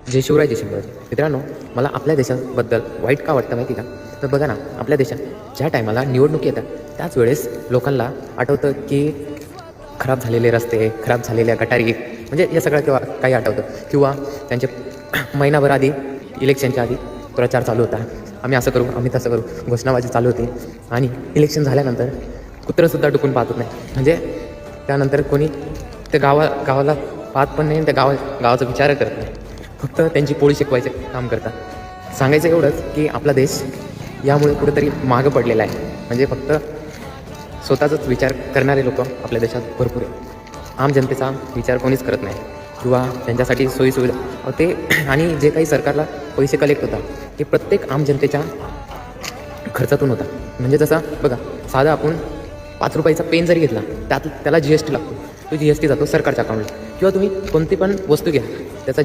जय शिवराय, जय शिवराय. मित्रांनो, मला आपल्या देशाबद्दल वाईट का वाटतं माहिती का? तर बघा ना, आपल्या देशात ज्या टायमाला निवडणूक येतात त्याच वेळेस लोकांना आठवतं की खराब झालेले रस्ते, खराब झालेल्या गटारी, म्हणजे हे सगळं किंवा काही आठवतं. किंवा त्यांचे महिनाभर आधी, इलेक्शनच्या आधी प्रचार चालू होता. आम्ही असं करू, आम्ही तसं करू, घोषणाबाजी चालू होती. आणि इलेक्शन झाल्यानंतर कुत्रंसुद्धा टुकून पाहत नाही. म्हणजे त्यानंतर कोणी त्या गावाला पाहत पण नाही, त्या गावाचा विचार करत नाही. फक्त त्यांची पोळी शिकवायचं काम करतात. सांगायचं एवढंच की आपला देश यामुळे कुठेतरी मागं पडलेला आहे. म्हणजे फक्त स्वतःचाच विचार करणारे लोक आपल्या देशात भरपूर आहे. आम जनतेचा विचार कोणीच करत नाही किंवा त्यांच्यासाठी सोयीसुविधा ते आणि जे काही सरकारला पैसे कलेक्ट होतात ते प्रत्येक आम जनतेच्या खर्चातून होता. म्हणजे जसा बघा, साधा आपण 5 रुपयाचा पेन जरी घेतला त्याला GST लागतो. तो GST जातो सरकारच्या अकाउंटला. किंवा तुम्ही कोणती पण वस्तू घ्या, त्याचा